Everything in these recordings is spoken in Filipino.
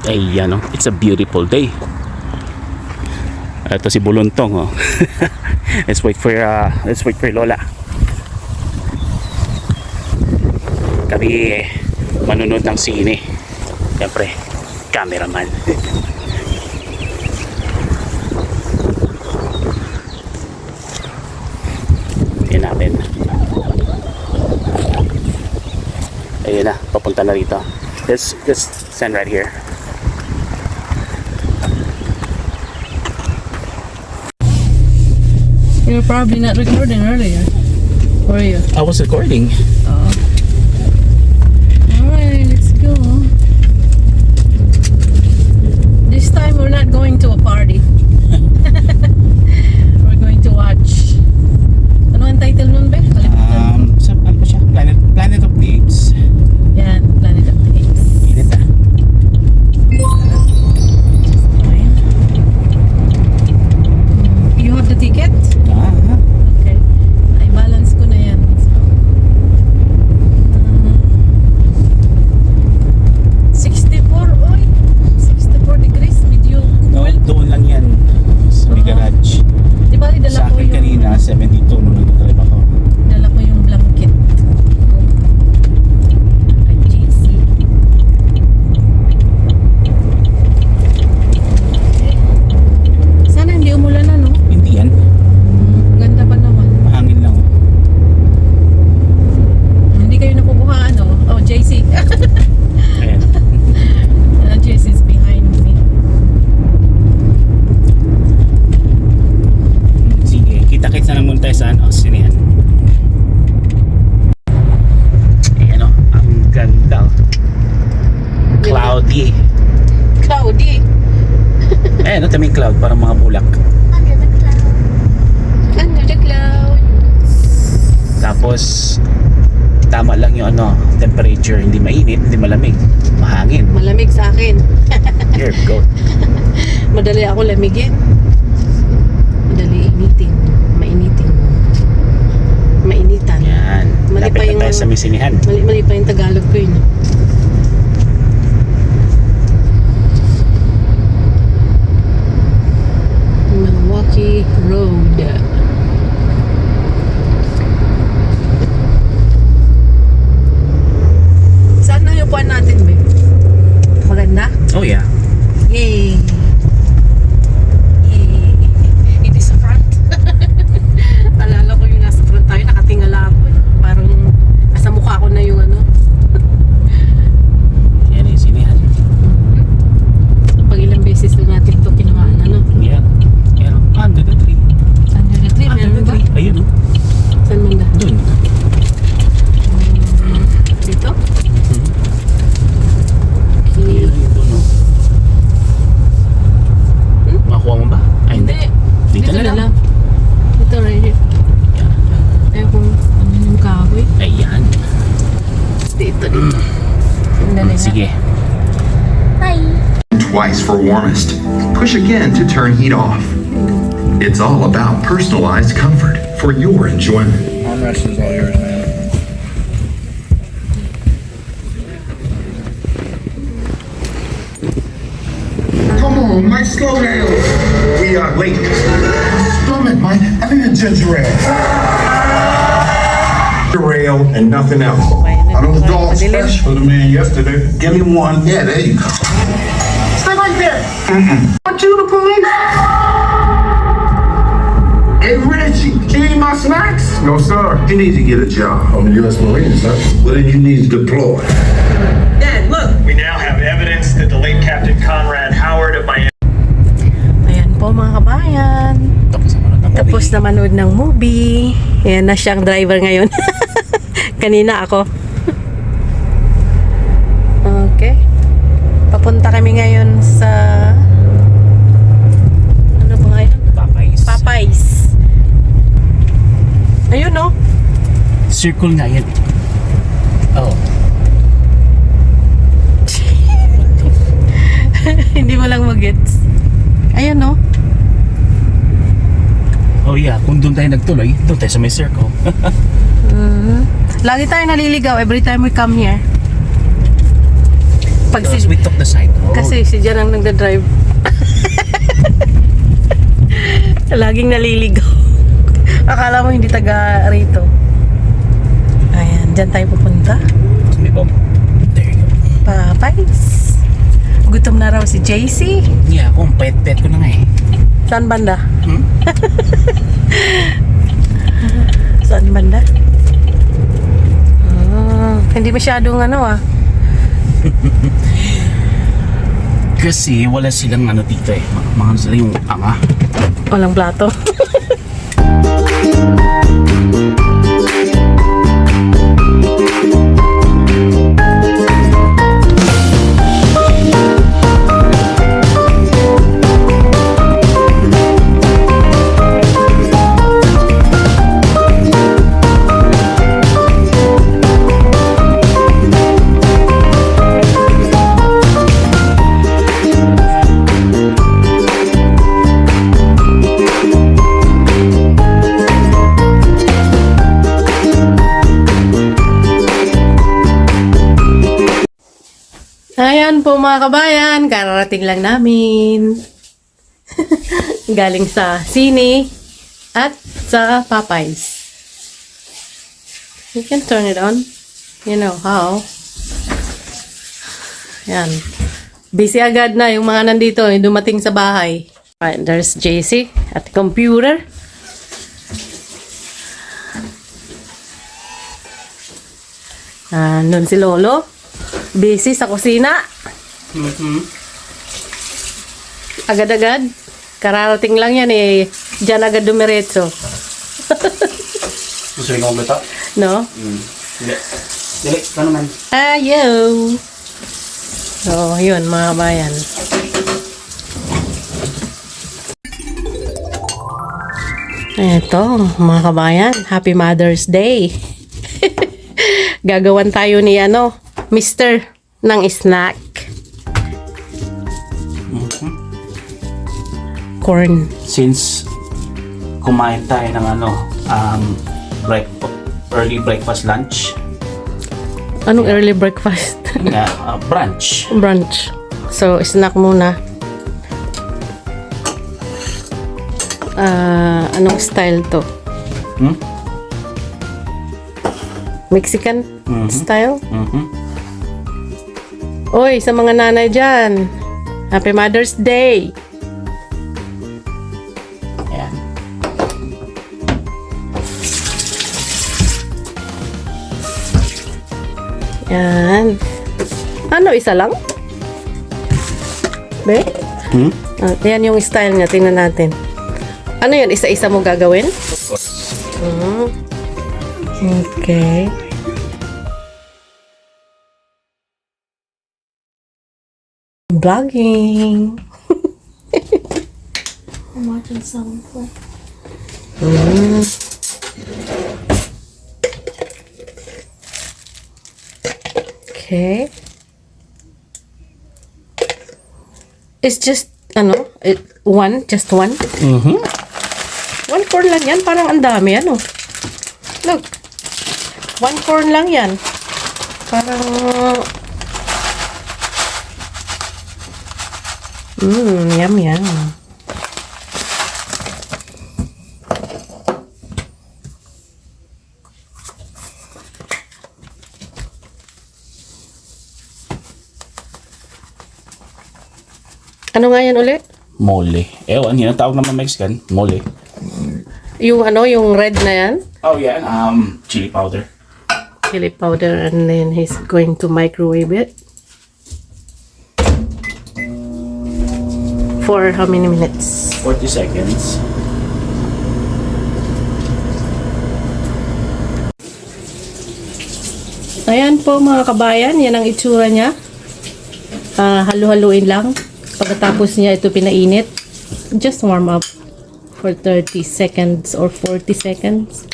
Ayan, oh. It's a beautiful day. Ito si Buluntong, oh. Let's wait for Lola. Kami manunod ng sine. Siyempre, cameraman. Yan natin. Ayun na, papunta na rito. Just stand right here. You're probably not recording earlier. Or are you? I was recording. Alright, let's go. This time we're not going to a party. We're going to watch. Ano ang title nun, Be? Kalimutan. Ano ba siya? Planet of the Apes. Yan, Planet of the Apes. Init ah. You have the ticket? Ah. Okay. Ay, balance ko na yan. So, 64, oy. 64 degrees, medyo No, cool. doon lang yan. Sa may garage. Di ba, dala Sa ko akin yung... kanina, 72 nung nag-drive ako. Dala ko yung blanket. Kay JC. Sana hindi umulan na, no? Hindi yan. Ganda pa naman. Mahangin lang. Oh. Hindi kayo nakukuhaan, no? Oh, JC. Ayan. JC is behind me. Sige, kita-kits na naman tayo sa sinehan. Ayan o, ang ganda. Cloudy. Cloudy. Ayan o, taming cloud, parang mga bulak. Under the clouds. Tapos, tama lang yung temperature. Hindi mainit, hindi malamig. Mahangin. Malamig sa akin. Here, go. Madali ako lamigin. Madali initin. Mainitan. Yan. Mali pa Lapit yung- na tayo sa may sinehan. Mali pa yung Tagalog ko yun. Milwaukee Road. Saan na yung puan natin, be? Maganda? Oh yeah. Yay! Yay! It is sa front. Alala ko yung nasa front tayo, nakatingala ako eh. Parang nasa mukha ko na yung Yan yung sinehan. pag ilang beses na natin ito kinamaan, Yeah. Yan o, under the tree. Under the tree, Under meron the ba? tree. Ayun o. Saan banda? Doon. Dito? Hmm. Okay. Ayun doon o. Makuha mo ba? Ay, Hindi. Dito na lang. Dito right here. Yan. Ayaw kung ano yung kahoy. Ayan. Dito. Dali na. Sige. Twice for warmest. Push again to turn heat off. It's all about personalized comfort for your enjoyment. Armrest is all yours, man. Come on, Mike, slow down. We are late. Stop it, Mike. I need a ginger ale. Ginger ale and nothing else. Are those dogs fresh? For the man yesterday. Give me one. Yeah, there you go. Stay right there. Aren't you the police? Hey, Reggie, you eat my snacks? No, sir. You need to get a job. I'm a U.S. Marine, sir. Well, then you need to deploy. We now have evidence that the late Captain Conrad Howard of Miami. Ayan po mga kabayan. Tapos naman ang Tapos na manood ng movie. Ayan na siyang driver ngayon. Kanina ako. Okay. Papunta kami ngayon sa ano ba ngayon? Popeyes. Popeyes. Ayun no. Circle nga yan. Oh. Hindi mo lang mag-gets. Ayun no. Oh yeah, kung doon tayo nagtuloy, doon tayo sa may circle. Lagi tayo naliligaw every time we come here. Pag Because we took the side road. Kasi si Jan ang nagda-drive. Laging naliligaw. Akala mo hindi taga rito. Ayan, dyan tayo pupunta. May bump. There you go. Papay's. Gutom na raw si JC. Yeah, kung pet-pet ko na nga eh. Saan banda? Hmm? Saan banda? Hindi masyadong Kasi wala silang ano dito eh. Mga sila yung anga. walang plato. Ayan po mga kabayan, kararating lang namin. Galing sa sine at sa Popeyes. You can turn it on. You know how. Ayan. Busy agad na yung mga nandito, yung dumating sa bahay. Right, there's JC at the computer. Nandun si Lolo. Busy sa kusina. Agad-agad. Kararating lang yan eh. Diyan agad dumiretso. Gusto yung kumpleta? No? Hindi. Dili, ito naman. Ayaw. So, yun mga kabayan. Eto, mga kabayan. Happy Mother's Day. Gagawan tayo ni Mister ng snack. Corn. Since kumain tayo ng early breakfast lunch, Anong early breakfast? brunch. Brunch. So, snack muna. Anong style to? Mexican style? Oy, sa mga nanay dyan, Happy Mother's Day! Ayan. Yan. Ano, isa lang? Be? Yan yung style niya. Tingnan natin. Ano yan? Isa-isa mo gagawin? Of course. Okay. Vlogging. I'm watching some play. Okay. It's just, just one? One corn lang yan. Parang ang dami, Look. One corn lang yan. Parang... yum yum. Ano nga yan ulit? Mole. Ewan, yun ang tawag naman Mexican. Mole. Yung yung red na yan? Oh, yeah. Chili powder. Chili powder, and then he's going to microwave it. For how many minutes? 40 seconds. Ayan po mga kabayan, yan ang itsura niya. Halu-haluin lang. Pagkatapos niya ito pinainit, just warm up for 30 seconds or 40 seconds.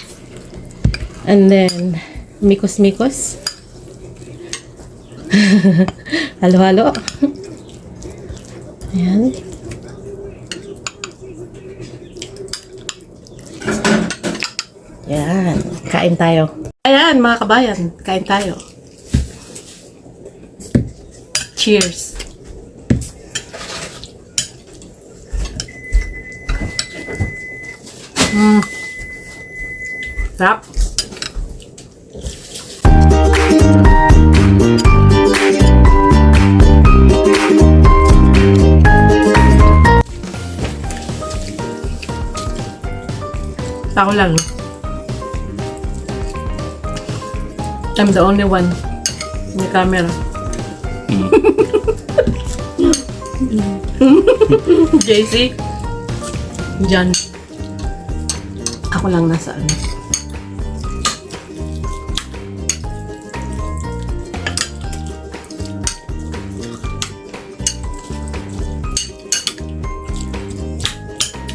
And then, mikos-mikos. Halo-halo. Ayan. Yan. Kain tayo. Ayan, mga kabayan. Kain tayo. Cheers. Sarap. Ako lang. I'm the only one in the camera. JC, John. Ako lang nasa ano.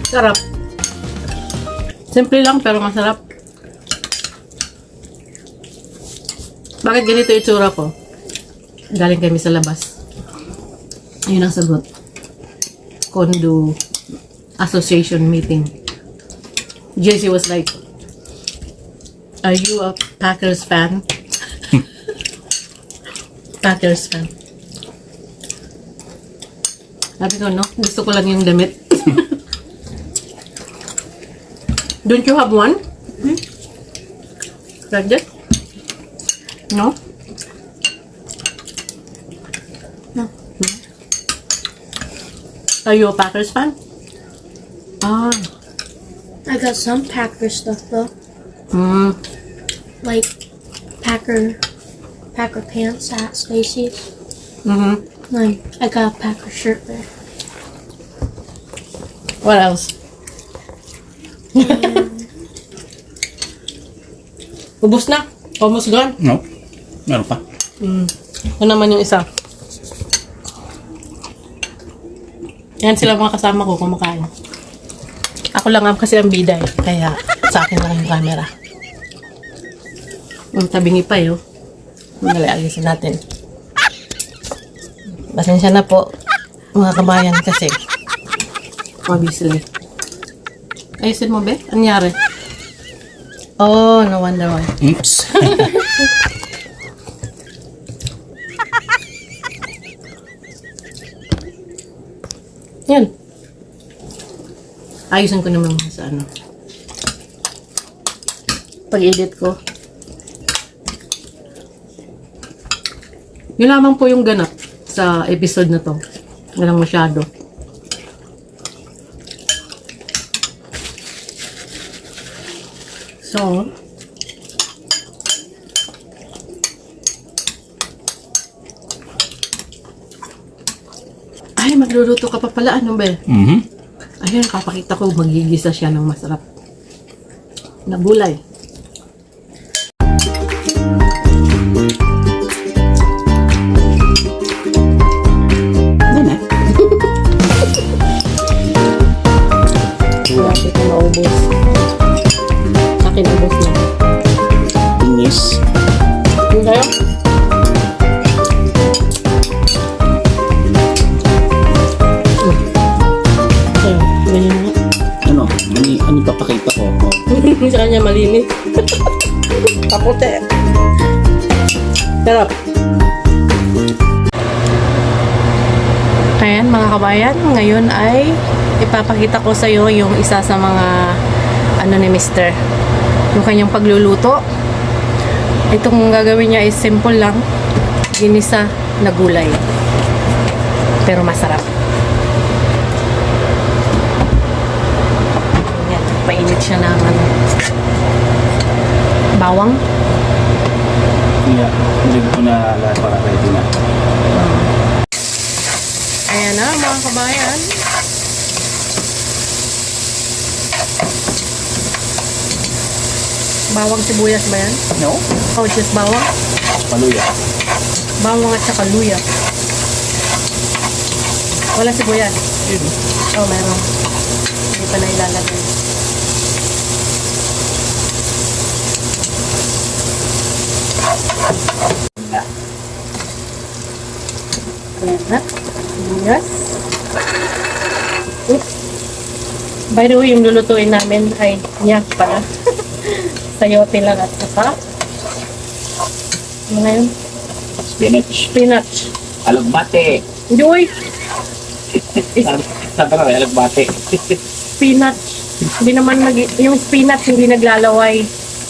Sarap. Simple lang pero masarap. Bakit ganito yung itsura ko? Galing kami sa labas. Ayun ang sagot. Condo Association meeting. JC was like, "Are you a Packers fan?" Packers fan. Sabi ko, no? Gusto ko lang yung damit. Don't you have one? Like that? No? No. Are you a Packers fan? Ah. I got some Packer stuff though. Like Packer pants at Stacy's. Like I got a Packer shirt there. What else? Ubus na? Almost gone? No? Meron pa? Ito naman yung isa. Yan sila mga kasama ko kumakain. Ako lang kasi ang bida eh. Kaya sa akin lang yung camera. Ang tabingi pa yun. Alisin natin. Pasensya na po mga kabayan kasi. Obviously. Ayusin mo be? Anyari? Oh, no wonder why. Oops. Yan. Ayusin ko naman sa ano. Pag-edit ko. Yun lamang po yung ganap sa episode na to. Walang masyado. So, ay, magluluto ka pa pala. Ano ba? Ayun, kapakita ko, magigisa siya ng masarap na gulay. Ano na? Wala ko maubos. Sa akin, ubos na. Inis. Yung kayo? Ayun, ganyan nga. Ano? Ano papakita ko? Oh. Sa kanya malinis. Kapote. Sarap. Ayan mga kabayan, ngayon ay ipapakita ko sa iyo yung isa sa mga ano ni Mr. Yung kanyang pagluluto. Itong gagawin niya is simple lang. Ginisa na gulay. Pero masarap. Ayan, painit siya ng ano, bawang. Yeah. Hindi ko na lahat para ready na. Ayan na mga kabayan. Bawang sibuyas ba yan? No? Oh, just bawang? Paluya. Bawang at saka luya. Wala sibuyas? Yun. Oh, meron. Hindi pa na ilalagay. Ayan na. Sibuyas. Oops. By the way, yung lulutuin namin ay nyak pala. Sayote lang at saka ano na yun? Spinach. Spinach. Alugbate. Joy, Sabi ko may alugbate. spinach. Hindi naman yung spinach hindi naglalaway.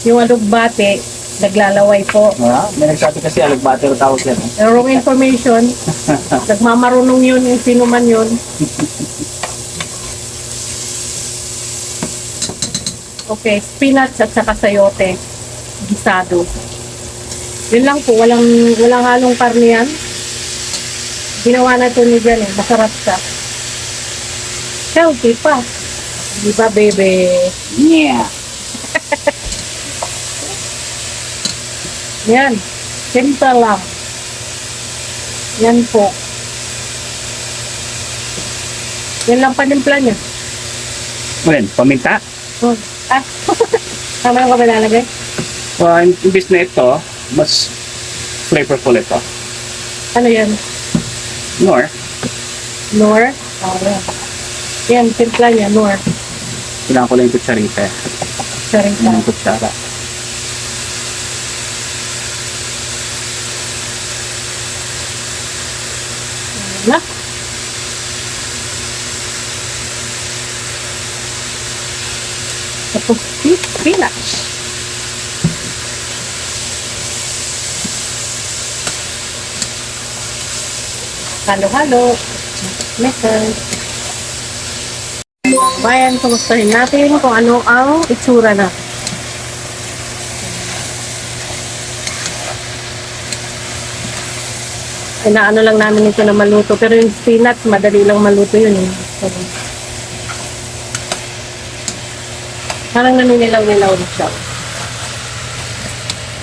Yung alugbate, naglalaway po. May nagsabi kasi alugbate ang tawag yan. Wrong information. Nagmamarunong yun yung sino man yun. Okay, spinach at saka sayote. Gisado. Yun lang po, walang halong karne yan. Ginawa na ito ni Jan eh, masarap siya. Healthy pa. Di ba, bebe? Yeah. Yan. Simple lang. Yan po. Yan lang panimpla niya. Well, paminta. Oh. Ah. Tama yung kapalalagay? Imbis na ito, mas flavorful ito. Ano yan? Nor, Nor? Oh, yan. Yan, timpla niya, Nor. kailangan ko lang yung kutsarita. Sarita. Yung kutsara. Na? Tapos, spinach. Halo-halo. Method. Bayan, kumustahin natin kung ano ang itsura na. Inaano lang namin ito na maluto. Pero yung spinach, madali lang maluto yun. Eh. So, parang naninilaw-nilaw na siya.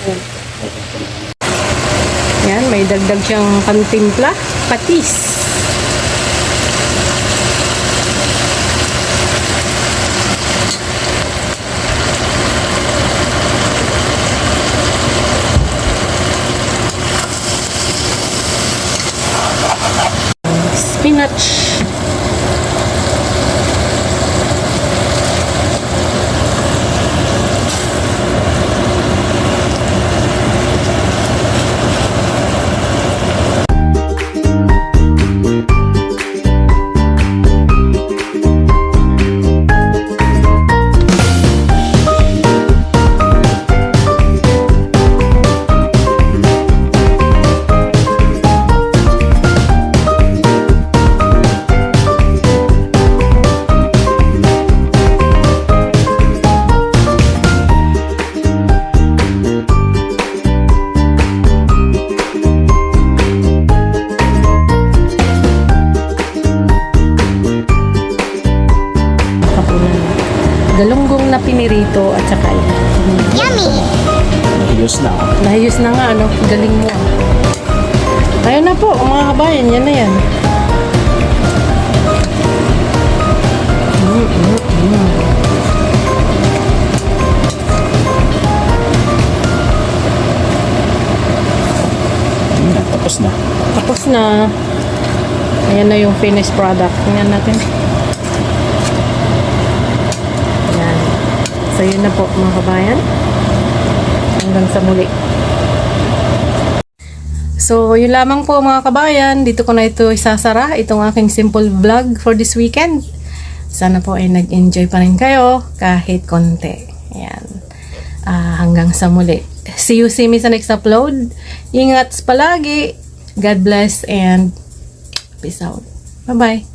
Ayan. Yan, may dagdag siyang pantimpla. Patis. Spinach. Galunggong na pinirito at saka Ayos na. nahiyos na nga, ano? Galing mo. Ayun na po, mga kabayan, yan na yan. Tapos na. Tapos na. Ayan na yung finished product. Tingnan natin. Ayan. So, yun na po, mga kabayan. Hanggang sa muli. So, yun lamang po mga kabayan. Dito ko na ito isasara. Itong aking simple vlog for this weekend. Sana po ay nag-enjoy pa rin kayo kahit konti. Ayan. Hanggang sa muli. See me sa next upload. Ingat palagi. God bless and peace out. Bye-bye.